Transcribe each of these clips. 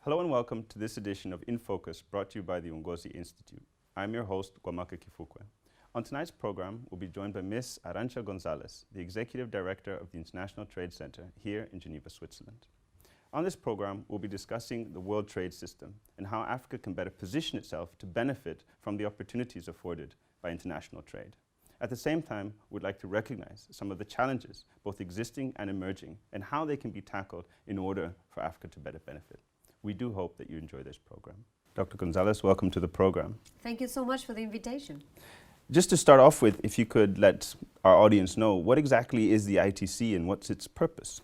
Hello and welcome to this edition of In Focus, brought to you by the Ngozi Institute. I'm your host, Gwamaka Kifukwe. On tonight's program, we'll be joined by Ms. Arancha González, the Executive Director of the International Trade Center here in Geneva, Switzerland. On this program, we'll be discussing the world trade system and how Africa can better position itself to benefit from the opportunities afforded by international trade. At the same time, we'd like to recognize some of the challenges, both existing and emerging, and how they can be tackled in order for Africa to better benefit. We do hope that you enjoy this program. Dr. González, welcome to the program. Thank you so much for the invitation. Just to start off with, if you could let our audience know, what exactly is the ITC and what's its purpose?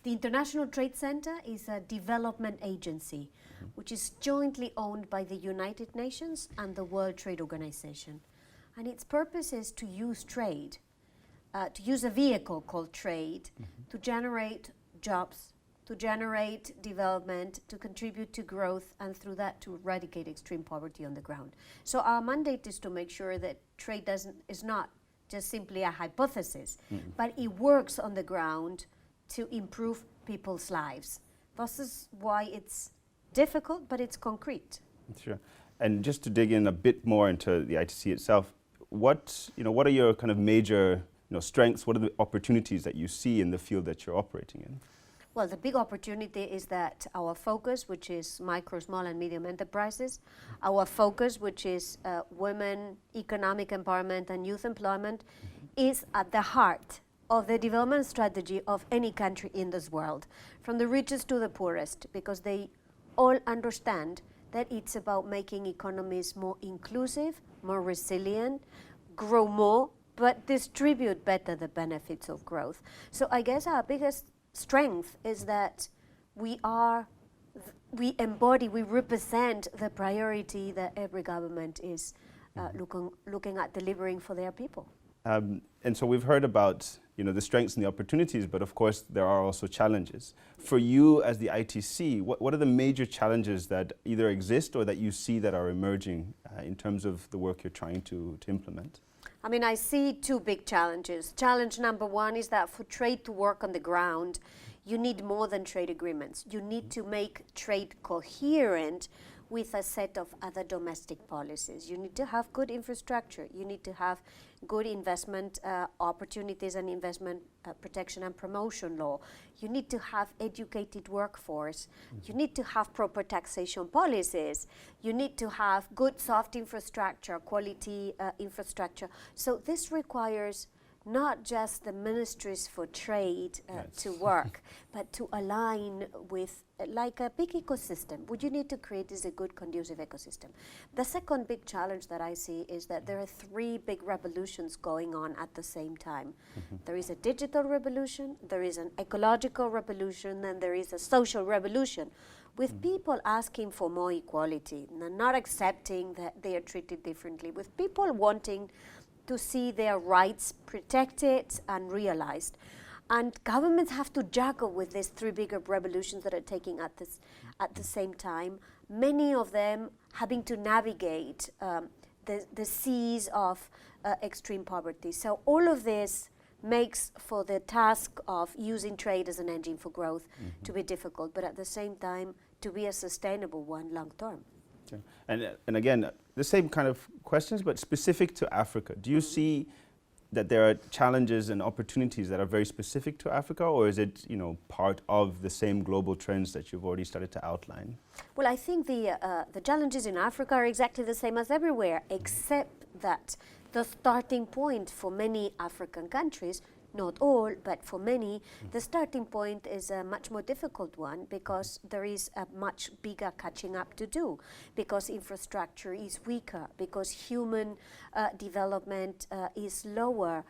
The International Trade Center is a development agency which is jointly owned by the United Nations and the World Trade Organization. And its purpose is to use trade, to use a vehicle called trade to generate jobs, to generate development, to contribute to growth, and through that to eradicate extreme poverty on the ground. So our mandate is to make sure that trade is not just simply a hypothesis, but it works on the ground to improve people's lives. This is why it's difficult, but it's concrete. Sure. And just to dig in a bit more into the ITC itself, what are your kind of major strengths? What are the opportunities that you see in the field that you're operating in? Well, the big opportunity is that our focus, which is micro, small, and medium enterprises, our focus, which is women, economic empowerment, and youth employment, is at the heart of the development strategy of any country in this world, from the richest to the poorest, because they all understand that it's about making economies more inclusive, more resilient, grow more, but distribute better the benefits of growth. So I guess our biggest strength is that we represent the priority that every government is looking at delivering for their people. And so we've heard about the strengths and the opportunities, but of course there are also challenges. For you as the ITC, what are the major challenges that either exist or that you see that are emerging in terms of the work you're trying to implement? I mean, I see two big challenges. Challenge number one is that for trade to work on the ground, you need more than trade agreements. You need to make trade coherent with a set of other domestic policies. You need to have good infrastructure. You need to have good investment opportunities and investment protection and promotion law. You need to have educated workforce. You need to have proper taxation policies. You need to have good soft infrastructure, quality infrastructure. So this requires not just the ministries for trade to work, but to align with like a big ecosystem. What you need to create is a good, conducive ecosystem. The second big challenge that I see is that there are three big revolutions going on at the same time. There is a digital revolution, there is an ecological revolution, and there is a social revolution, with people asking for more equality, not accepting that they are treated differently, with people wanting to see their rights protected and realized. And governments have to juggle with these three bigger revolutions that are taking at the same time, many of them having to navigate the seas of extreme poverty. So all of this makes for the task of using trade as an engine for growth to be difficult, but at the same time to be a sustainable one long term. Okay. And again, the same kind of questions, but specific to Africa. Do you see that there are challenges and opportunities that are very specific to Africa, or is it part of the same global trends that you've already started to outline? Well, I think the challenges in Africa are exactly the same as everywhere, except that the starting point for many African countries, not all, but for many, the starting point is a much more difficult one, because there is a much bigger catching up to do, because infrastructure is weaker, because human development is lower.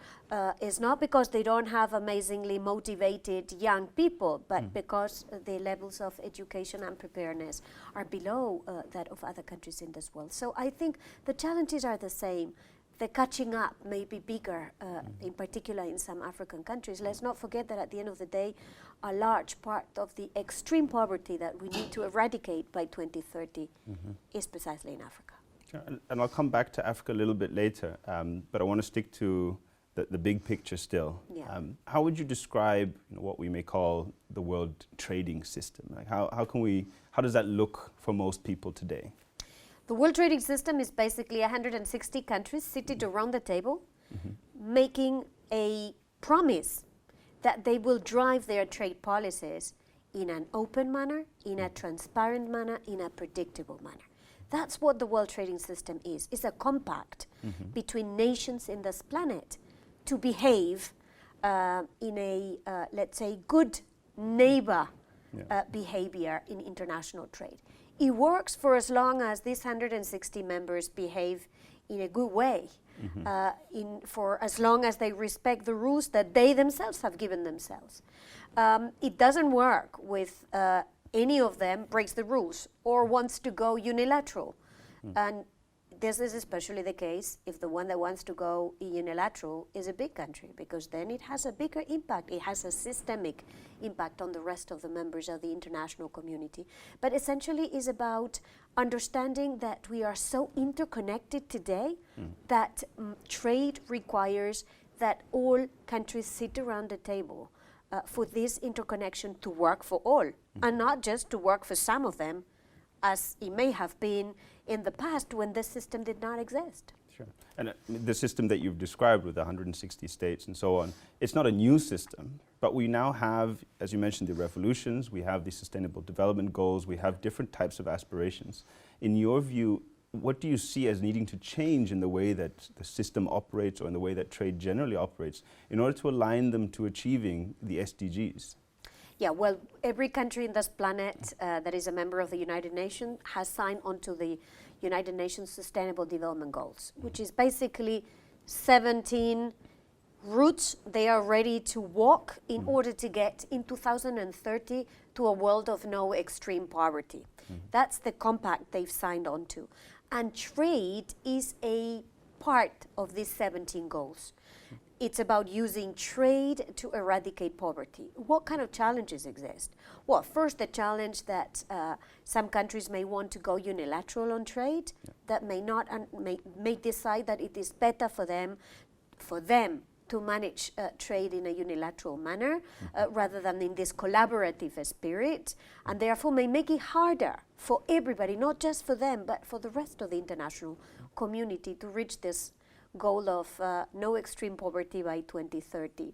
It's not because they don't have amazingly motivated young people, but because the levels of education and preparedness are below that of other countries in this world. So I think the challenges are the same. The catching up may be bigger, in particular in some African countries. Let's not forget that at the end of the day, a large part of the extreme poverty that we need to eradicate by 2030 is precisely in Africa. Sure. And I'll come back to Africa a little bit later, but I want to stick to the big picture still. Yeah. How would you describe what we may call the world trading system? Like how can we How does that look for most people today? The World Trading System is basically 160 countries seated around the table, making a promise that they will drive their trade policies in an open manner, in a transparent manner, in a predictable manner. That's what the World Trading System is. It's a compact between nations in this planet to behave in a, let's say, good neighbor behavior in international trade. It works for as long as these 160 members behave in a good way, for as long as they respect the rules that they themselves have given themselves. It doesn't work with any of them breaks the rules or wants to go unilateral. And this is especially the case if the one that wants to go unilateral is a big country, because then it has a bigger impact. It has a systemic impact on the rest of the members of the international community. But essentially is about understanding that we are so interconnected today that trade requires that all countries sit around the table for this interconnection to work for all, and not just to work for some of them, as it may have been in the past when this system did not exist. Sure. And the system that you've described with 160 states and so on, it's not a new system, but we now have, as you mentioned, the revolutions, we have the sustainable development goals, we have different types of aspirations. In your view, what do you see as needing to change in the way that the system operates or in the way that trade generally operates in order to align them to achieving the SDGs? Yeah, well, every country in this planet that is a member of the United Nations has signed onto the United Nations Sustainable Development Goals, which is basically 17 routes they are ready to walk in order to get in 2030 to a world of no extreme poverty. That's the compact they've signed onto. And trade is a part of these 17 goals. It's about using trade to eradicate poverty. What kind of challenges exist? Well, first, the challenge that some countries may want to go unilateral on trade, that may not, may decide that it is better for them to manage trade in a unilateral manner rather than in this collaborative spirit, and therefore may make it harder for everybody, not just for them, but for the rest of the international community to reach this goal of no extreme poverty by 2030.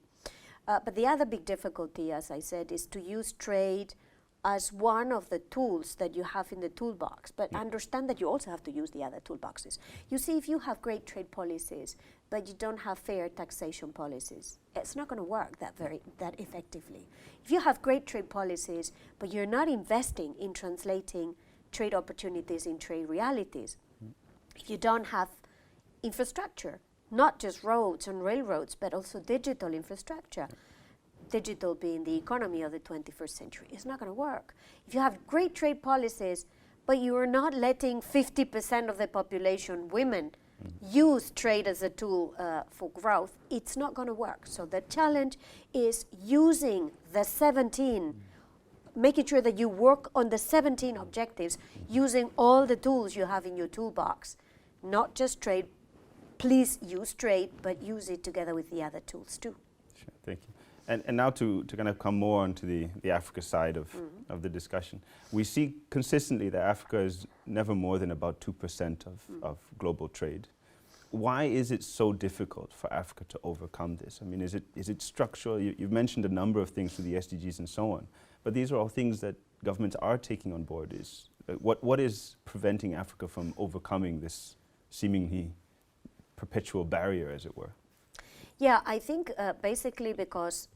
But the other big difficulty, as I said, is to use trade as one of the tools that you have in the toolbox, but understand that you also have to use the other toolboxes. You see, if you have great trade policies, but you don't have fair taxation policies, it's not going to work that effectively. If you have great trade policies, but you're not investing in translating trade opportunities in trade realities, if you don't have infrastructure, not just roads and railroads, but also digital infrastructure, digital being the economy of the 21st century, it's not going to work. If you have great trade policies, but you are not letting 50% of the population, women, use trade as a tool for growth, it's not going to work. So the challenge is using the 17, making sure that you work on the 17 objectives, using all the tools you have in your toolbox, not just trade. Please use trade, but use it together with the other tools too. Sure, thank you. And now to kind of come more onto the Africa side of the discussion. We see consistently that Africa is never more than about 2% of global trade. Why is it so difficult for Africa to overcome this? I mean, is it structural? You've mentioned a number of things for the SDGs and so on, but these are all things that governments are taking on board. What is preventing Africa from overcoming this seemingly perpetual barrier, as it were? Yeah, I think basically because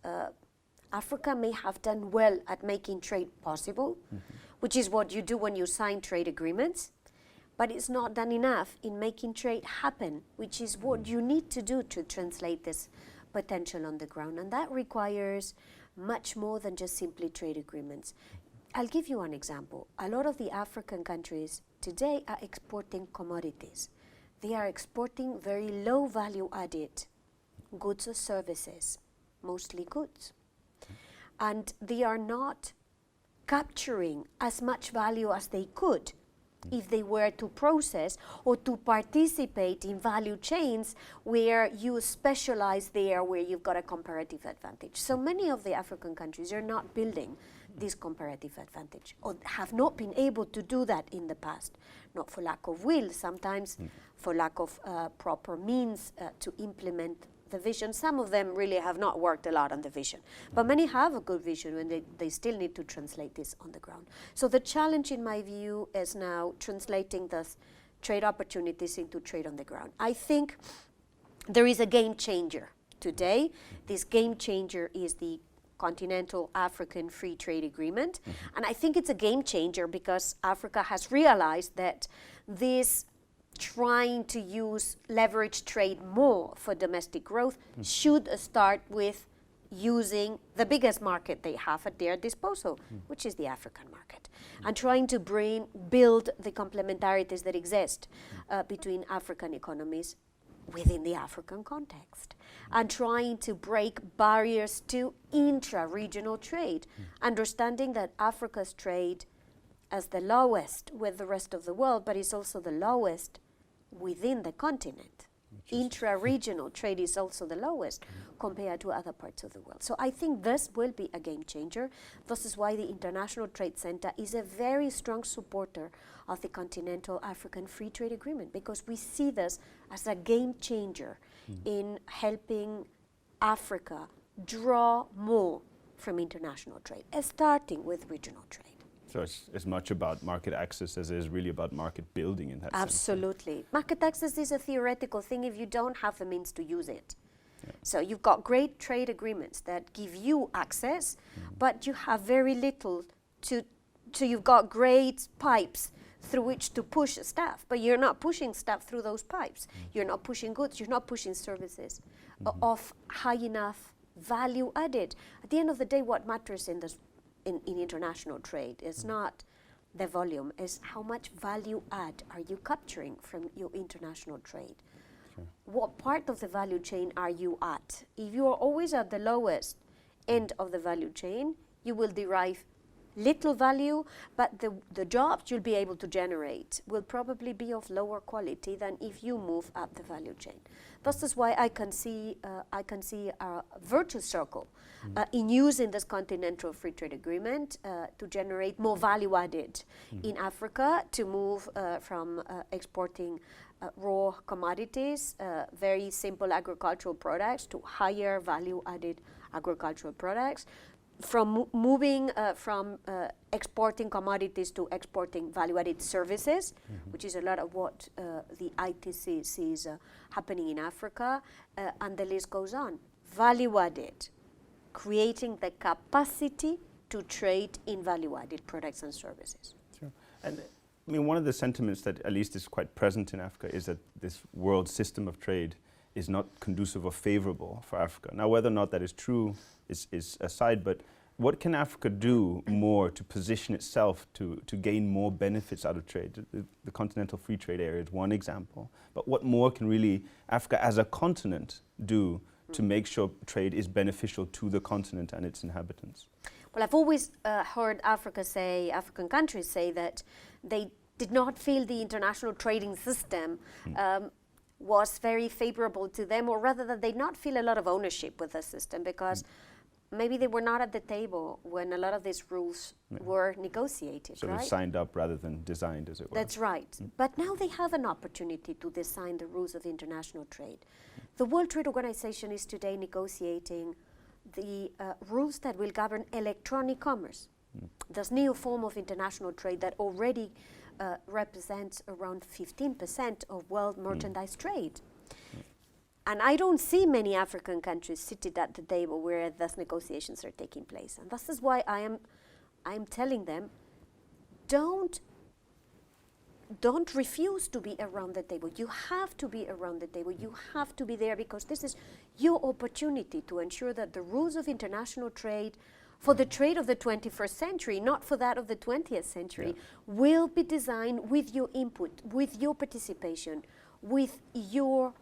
Africa may have done well at making trade possible, which is what you do when you sign trade agreements, but it's not done enough in making trade happen, which is what you need to do to translate this potential on the ground. And that requires much more than just simply trade agreements. I'll give you one example. A lot of the African countries today are exporting commodities. They are exporting very low value added goods or services, mostly goods. And they are not capturing as much value as they could if they were to process or to participate in value chains where you specialize there, where you've got a comparative advantage. So many of the African countries are not building this comparative advantage, or have not been able to do that in the past, not for lack of will, sometimes for lack of proper means to implement the vision. Some of them really have not worked a lot on the vision, but many have a good vision and they still need to translate this on the ground. So the challenge in my view is now translating those trade opportunities into trade on the ground. I think there is a game changer today. This game changer is the Continental African Free Trade Agreement. And I think it's a game changer because Africa has realized that this trying to use leverage trade more for domestic growth should start with using the biggest market they have at their disposal, which is the African market, and trying to build the complementarities that exist between African economies within the African context, and trying to break barriers to intra-regional trade, understanding that Africa's trade as the lowest with the rest of the world, but is also the lowest within the continent. Intra-regional trade is also the lowest compared to other parts of the world. So I think this will be a game changer. This is why the International Trade Center is a very strong supporter of the Continental African Free Trade Agreement, because we see this as a game changer in helping Africa draw more from international trade, starting with regional trade. So it's as much about market access as it is really about market building in that sense. Absolutely. Market access is a theoretical thing if you don't have the means to use it. So you've got great trade agreements that give you access, but you have very little to you've got great pipes through which to push stuff, but you're not pushing stuff through those pipes. You're not pushing goods, you're not pushing services of high enough value added. At the end of the day, what matters in international trade is not the volume, is how much value add are you capturing from your international trade. Sure. What part of the value chain are you at? If you are always at the lowest end of the value chain, you will derive little value, but the jobs you'll be able to generate will probably be of lower quality than if you move up the value chain. This is why I can see a virtuous circle in using this Continental Free Trade Agreement to generate more value added in Africa, to move from exporting raw commodities, very simple agricultural products, to higher value added agricultural products, from moving from exporting commodities to exporting value-added services, which is a lot of what the ITC sees happening in Africa, and the list goes on. Value-added, creating the capacity to trade in value-added products and services. Sure. And I mean, one of the sentiments that at least is quite present in Africa is that this world system of trade is not conducive or favorable for Africa. Now, whether or not that is true is aside, but what can Africa do more to position itself to gain more benefits out of trade? The Continental Free Trade Area is one example, but what more can really Africa as a continent do to make sure trade is beneficial to the continent and its inhabitants? Well, I've always heard African countries say that they did not feel the international trading system was very favorable to them, or rather that they did not feel a lot of ownership with the system, because maybe they were not at the table when a lot of these rules were negotiated, so right? they signed up rather than designed, as it were. That's right. But now they have an opportunity to design the rules of international trade. The World Trade Organization is today negotiating the rules that will govern electronic commerce, this new form of international trade that already represents around 15% of world merchandise trade. And I don't see many African countries seated at the table where those negotiations are taking place. And this is why I am telling them, don't refuse to be around the table. You have to be around the table. You have to be there, because this is your opportunity to ensure that the rules of international trade for the trade of the 21st century, not for that of the 20th century, will be designed with your input, with your participation, with your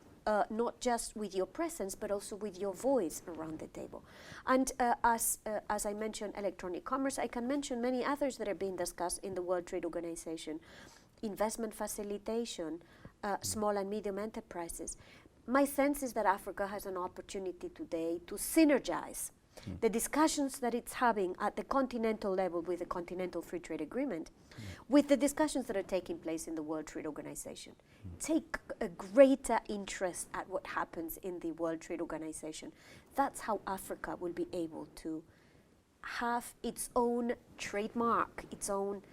not just with your presence, but also with your voice around the table. And as I mentioned electronic commerce, I can mention many others that are being discussed in the World Trade Organization. Investment facilitation, small and medium enterprises. My sense is that Africa has an opportunity today to synergize the discussions that it's having at the continental level with the Continental Free Trade Agreement, with the discussions that are taking place in the World Trade Organization. Take a greater interest at what happens in the World Trade Organization. That's how Africa will be able to have its own trademark, its own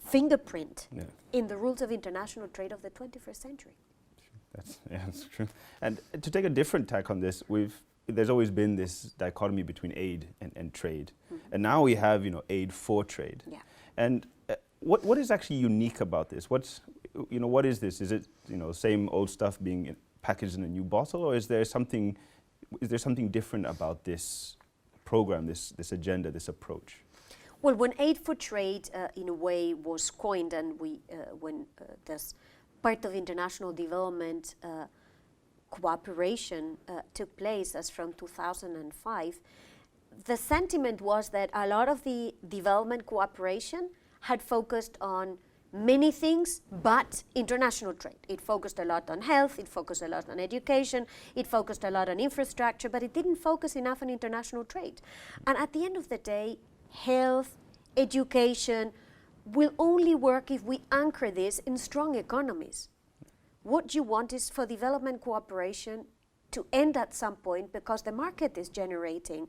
fingerprint in the rules of international trade of the 21st century. That's true. And to take a different tack on this, there's always been this dichotomy between aid and trade. And now we have, aid for trade. Yeah. And what is actually unique about this? What is this? Is it, same old stuff being packaged in a new bottle, or is there something different about this program, this agenda, this approach? Well, when aid for trade, in a way, was coined, and when this part of international development cooperation took place as from 2005, the sentiment was that a lot of the development cooperation had focused on many things but international trade. It focused a lot on health, it focused a lot on education, it focused a lot on infrastructure, but it didn't focus enough on international trade. And at the end of the day, health, education will only work if we anchor this in strong economies. What you want is for development cooperation to end at some point, because the market is generating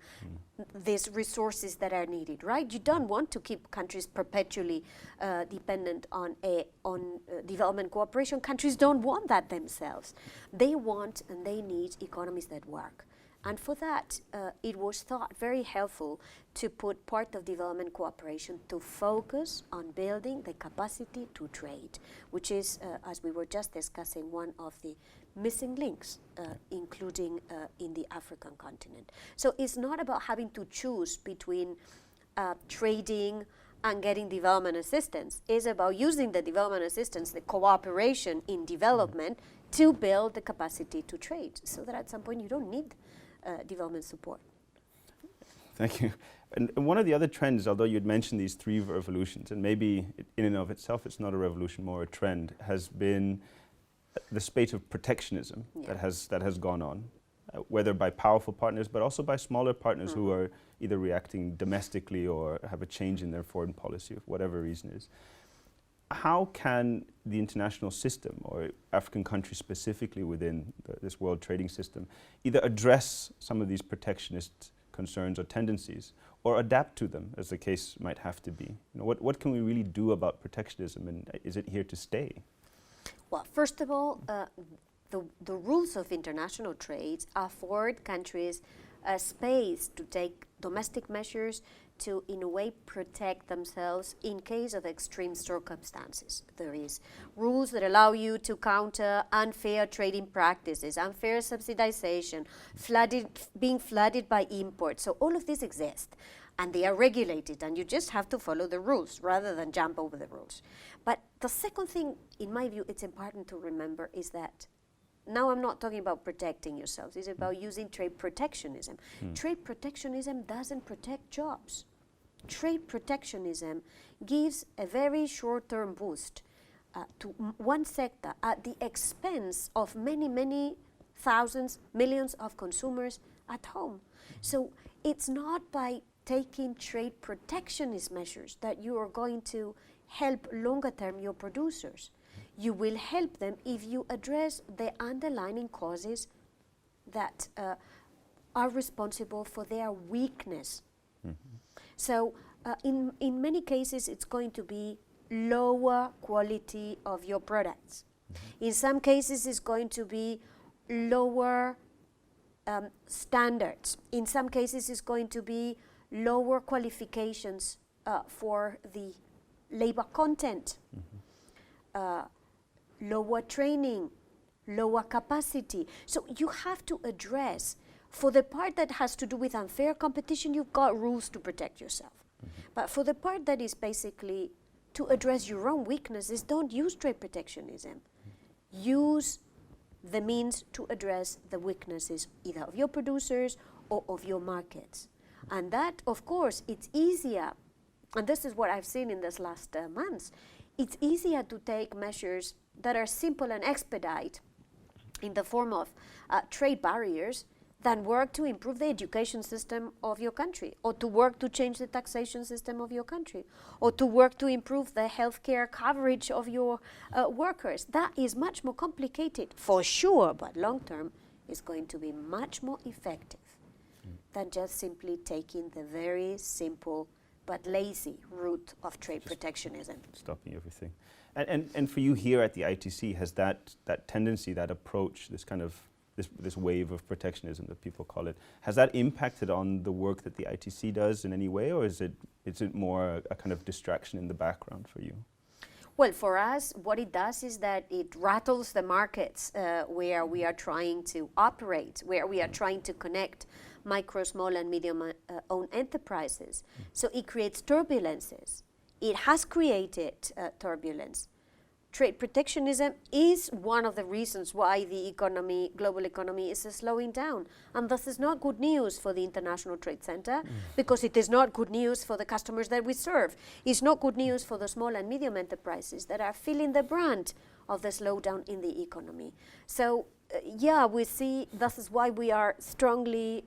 these resources that are needed, right? You don't want to keep countries perpetually dependent on development cooperation. Countries don't want that themselves. They want and they need economies that work. And for that, it was thought very helpful to put part of development cooperation to focus on building the capacity to trade, which is, as we were just discussing, one of the missing links, including in the African continent. So it's not about having to choose between trading and getting development assistance. It's about using the development assistance, the cooperation in development, to build the capacity to trade, so that at some point you don't need development support. Thank you. And one of the other trends, although you'd mentioned these three revolutions, and maybe in and of itself it's not a revolution, more a trend, has been the spate of protectionism that has gone on, whether by powerful partners, but also by smaller partners who are either reacting domestically or have a change in their foreign policy, for whatever reason is. How can the international system, or African countries specifically within this world trading system, either address some of these protectionist concerns or tendencies, or adapt to them, as the case might have to be? What can we really do about protectionism, and is it here to stay? Well, first of all, the rules of international trade afford countries a space to take domestic measures to, in a way, protect themselves in case of extreme circumstances. There is rules that allow you to counter unfair trading practices, unfair subsidization, being flooded by imports. So all of this exists, and they are regulated, and you just have to follow the rules rather than jump over the rules. But the second thing, in my view, it's important to remember is that now I'm not talking about protecting yourselves, it's about using trade protectionism. Trade protectionism doesn't protect jobs. Trade protectionism gives a very short-term boost to one sector at the expense of many, many thousands, millions of consumers at home. So it's not by taking trade protectionist measures that you are going to help longer term your producers. You will help them if you address the underlying causes that are responsible for their weakness. So in many cases it's going to be lower quality of your products. In some cases it's going to be lower standards. In some cases it's going to be lower qualifications for the labor content. Lower training, lower capacity. So you have to address, for the part that has to do with unfair competition, you've got rules to protect yourself. But for the part that is basically to address your own weaknesses, don't use trade protectionism. Use the means to address the weaknesses either of your producers or of your markets. And that, of course, it's easier, and this is what I've seen in this last months, it's easier to take measures that are simple and expedite in the form of trade barriers than work to improve the education system of your country, or to work to change the taxation system of your country, or to work to improve the healthcare coverage of your workers. That is much more complicated, for sure, but long term is going to be much more effective than just simply taking the very simple but lazy route of trade protectionism. Stopping everything. And for you here at the ITC, has that tendency, that approach, this kind of this wave of protectionism that people call it, has that impacted on the work that the ITC does in any way, or is it more a kind of distraction in the background for you? Well, for us, what it does is that it rattles the markets where we are trying to operate, where we are trying to connect micro, small, and medium-owned enterprises. So it creates turbulences. It has created turbulence. Trade protectionism is one of the reasons why the global economy is slowing down. And this is not good news for the International Trade Center, because it is not good news for the customers that we serve. It's not good news for the small and medium enterprises that are feeling the brunt of the slowdown in the economy. So, yeah, we see this is why we are strongly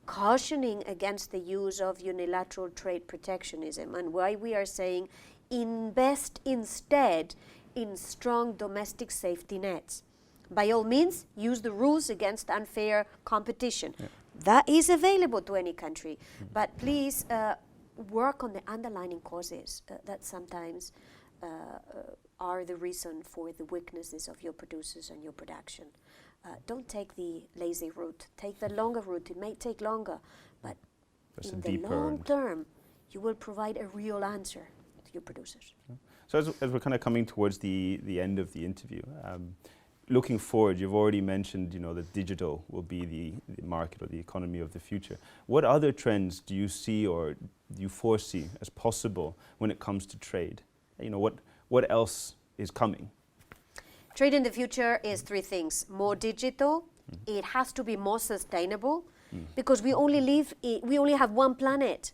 cautioning against the use of unilateral trade protectionism, and why we are saying invest instead in strong domestic safety nets. By all means, use the rules against unfair competition. Yeah. That is available to any country, but please work on the underlying causes that sometimes are the reason for the weaknesses of your producers and your production. Don't take the lazy route, take the longer route. It may take longer, but in the long term, you will provide a real answer to your producers. Yeah. So as we're kind of coming towards the end of the interview, looking forward, you've already mentioned, that digital will be the market or the economy of the future. What other trends do you see or do you foresee as possible when it comes to trade? What else is coming? Trade in the future is three things: more digital, it has to be more sustainable, because we only have one planet.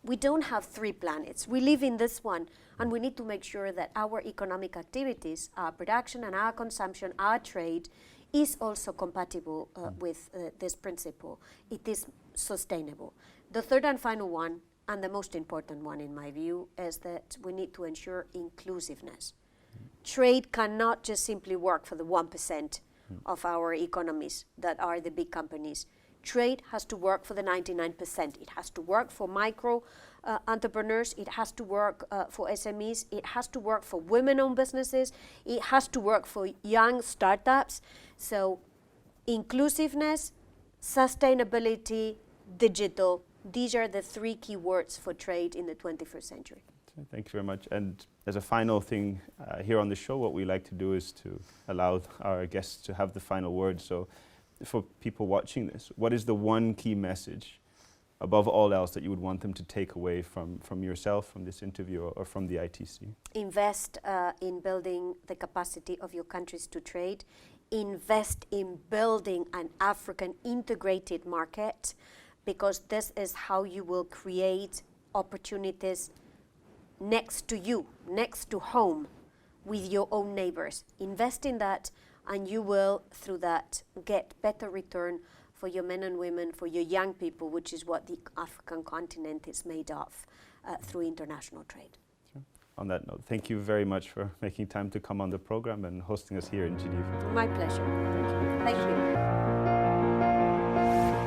We don't have three planets. We live in this one, and we need to make sure that our economic activities, our production and our consumption, our trade, is also compatible with this principle. It is sustainable. The third and final one, and the most important one in my view, is that we need to ensure inclusiveness. Trade cannot just simply work for the 1% of our economies that are the big companies. Trade has to work for the 99%. It has to work for micro entrepreneurs. It has to work for SMEs. It has to work for women-owned businesses. It has to work for young startups. So inclusiveness, sustainability, digital, these are the three key words for trade in the 21st century. Thank you very much. And as a final thing here on the show, what we like to do is to allow our guests to have the final word. So for people watching this, what is the one key message above all else that you would want them to take away from yourself, from this interview, or from the ITC? Invest in building the capacity of your countries to trade. Invest in building an African integrated market, because this is how you will create opportunities next to you, next to home, with your own neighbors. Invest in that, and you will, through that, get better return for your men and women, for your young people, which is what the African continent is made of through international trade. Sure. On that note, thank you very much for making time to come on the program and hosting us here in Geneva. My pleasure. Thank you. Thank you.